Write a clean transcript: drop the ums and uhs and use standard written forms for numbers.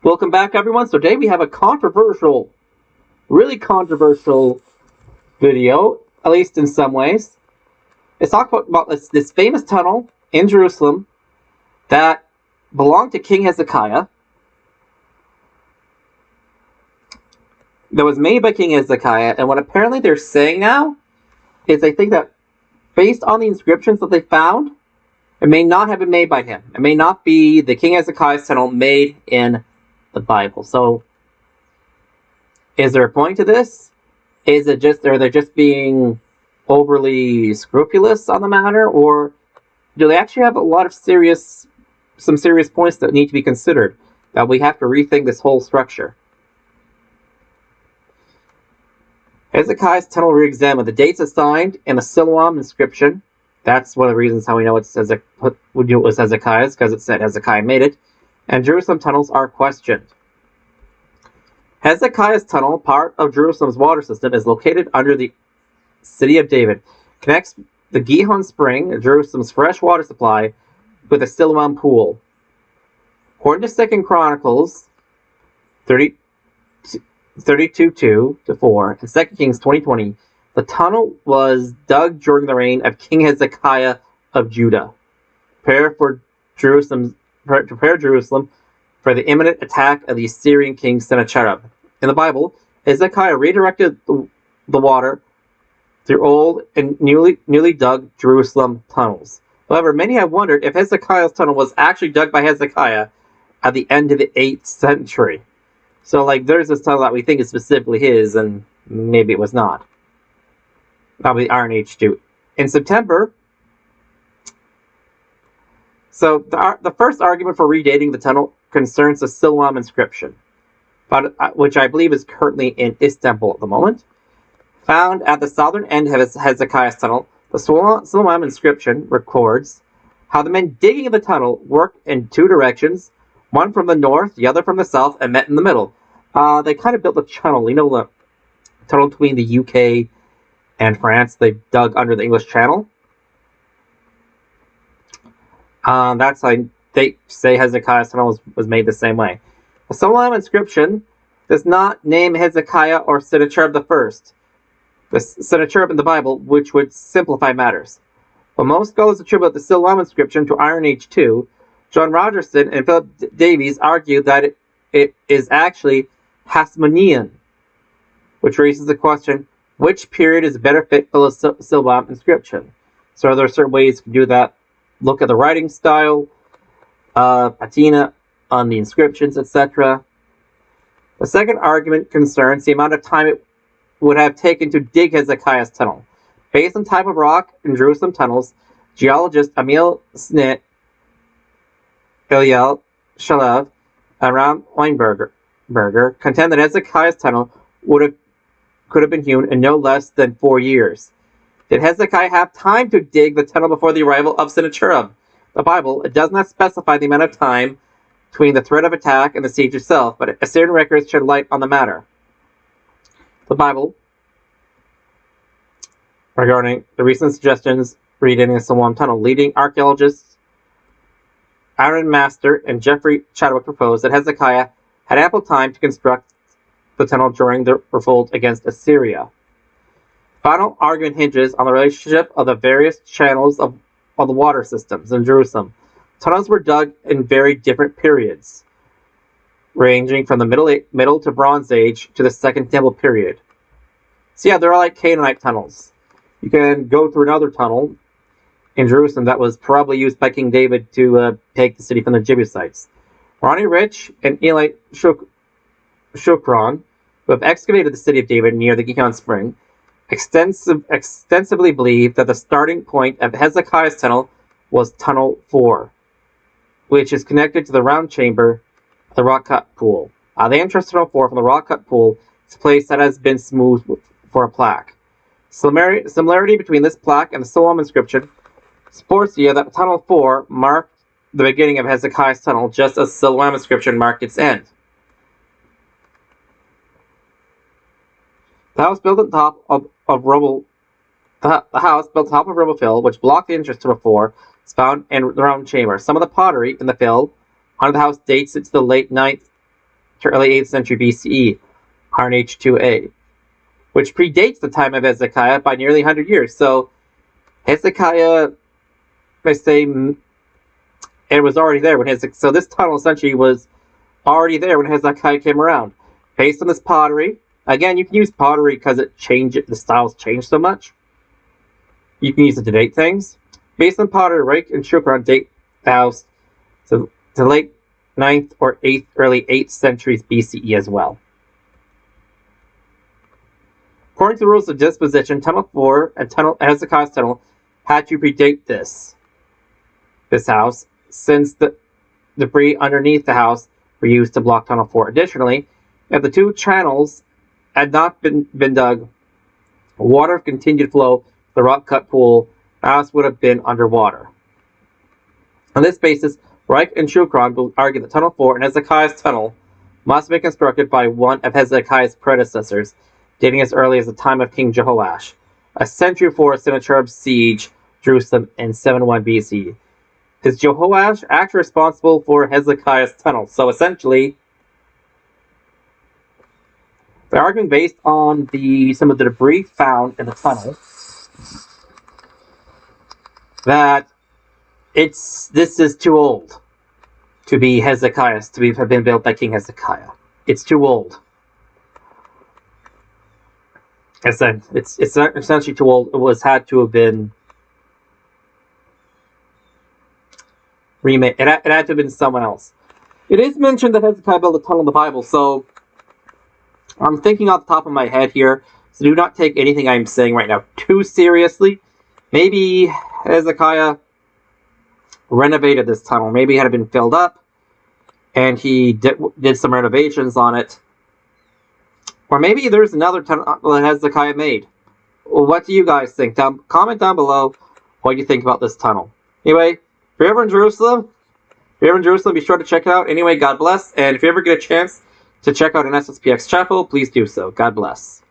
Welcome back, everyone. So today we have a really controversial video, at least in some ways. It's talking about this famous tunnel in Jerusalem that belonged to King Hezekiah, that was made by King Hezekiah, and what apparently they're saying now is they think that based on the inscriptions that they found, it may not have been made by him. It may not be the King Hezekiah's tunnel made in the Bible. So, is there a point to this? Are they just being overly scrupulous on the matter, or do they actually have a lot of some serious points that need to be considered? That we have to rethink this whole structure. Hezekiah's tunnel re-examined. The dates assigned in the Siloam inscription. That's one of the reasons how we know we knew it was Hezekiah's, because it said Hezekiah made it. And Jerusalem tunnels are questioned. Hezekiah's tunnel, part of Jerusalem's water system, is located under the city of David. Connects the Gihon Spring, Jerusalem's fresh water supply, with the Siloam pool. According to 2 Chronicles 32:2-4 and 2 Kings 20:20, the tunnel was dug during the reign of King Hezekiah of Judah. Prepare Jerusalem for the imminent attack of the Assyrian king Sennacherib. In the Bible, Hezekiah redirected the water through old and newly dug Jerusalem tunnels. However, many have wondered if Hezekiah's tunnel was actually dug by Hezekiah at the end of the 8th century. So, there's this tunnel that we think is specifically his, and maybe it was not. Probably Iron Age 2. In September, so the first argument for redating the tunnel concerns the Siloam inscription, which I believe is currently in Istanbul at the moment. Found at the southern end of Hezekiah's tunnel, the Siloam inscription records how the men digging the tunnel worked in two directions, one from the north, the other from the south, and met in the middle. They kind of built the tunnel, the tunnel between the UK and France. They dug under the English Channel. That's how they say Hezekiah's tunnel was made the same way. The Siloam inscription does not name Hezekiah or Sennacherib I, the Sennacherib in the Bible, which would simplify matters. But most scholars attribute the Siloam inscription to Iron Age 2. John Rogerson and Philip Davies argue that it is actually Hasmonean, which raises the question, which period is a better fit for the Siloam inscription? So there are certain ways you can do that. Look at the writing style, patina on the inscriptions, etc. The second argument concerns the amount of time it would have taken to dig Hezekiah's tunnel. Based on type of rock in Jerusalem tunnels, geologist Emil Snit, Eliel Shalev, and Ram Weinberger contend that Hezekiah's tunnel could have been hewn in no less than 4 years. Did Hezekiah have time to dig the tunnel before the arrival of Sennacherib? The Bible, it does not specify the amount of time between the threat of attack and the siege itself, but Assyrian records shed light on the matter. The Bible, regarding the recent suggestions redating the Siloam tunnel, leading archaeologists Aaron Master and Jeffrey Chadwick proposed that Hezekiah had ample time to construct the tunnel during the revolt against Assyria. Final argument hinges on the relationship of the various channels of the water systems in Jerusalem. Tunnels were dug in very different periods, ranging from the Middle to Bronze Age to the Second Temple period. So yeah, they're like Canaanite tunnels. You can go through another tunnel in Jerusalem that was probably used by King David to take the city from the Jebusites. Ronnie Rich and Eli Shukron, who have excavated the city of David near the Gihon Spring, extensively believe that the starting point of Hezekiah's tunnel was Tunnel 4, which is connected to the round chamber, the rock-cut pool. The entrance to Tunnel 4 from the rock-cut pool is a place that has been smoothed for a plaque. Similarity between this plaque and the Siloam inscription supports the idea that Tunnel 4 marked the beginning of Hezekiah's tunnel, just as the Siloam inscription marked its end. The house built on top of rubble fill, which blocked the entrance to Tunnel 4, is found in the round chamber. Some of the pottery in the fill under the house dates to the late 9th to early 8th century BCE, RNH2A, which predates the time of Hezekiah by nearly 100 years. So Hezekiah, I say, it was already there when Hezekiah. So this tunnel essentially was already there when Hezekiah came around. Based on this pottery, again, you can use pottery because the styles change so much. You can use it to date things. Based on pottery, Reich and Shukran date the house to late 9th or 8th, early 8th centuries BCE as well. According to the rules of disposition, Tunnel 4 and Hezekiah's tunnel had to predate this house, since the debris underneath the house were used to block Tunnel 4. Additionally, if the two channels had not been dug, water continued to flow to the rock-cut pool, the house would have been underwater. On this basis, Reich and Shukran will argue that Tunnel 4 and Hezekiah's tunnel must have been constructed by one of Hezekiah's predecessors, dating as early as the time of King Jehoash, a century before Sennacherib's siege Jerusalem in 71 BC. Is Jehoash actually responsible for Hezekiah's tunnel? So essentially, they're arguing based on some of the debris found in the tunnel that this is too old to be Hezekiah's, to have been built by King Hezekiah. It's too old. I said it's essentially too old. It had to have been remade. It had to have been someone else. It is mentioned that Hezekiah built a tunnel in the Bible, so I'm thinking off the top of my head here, so do not take anything I'm saying right now too seriously. Maybe Hezekiah renovated this tunnel. Maybe it had been filled up, and he did some renovations on it. Or maybe there's another tunnel that Hezekiah made. What do you guys think? Comment down below what you think about this tunnel. Anyway, if you're ever in Jerusalem, be sure to check it out. Anyway, God bless. And if you ever get a chance to check out an SSPX chapel, please do so. God bless.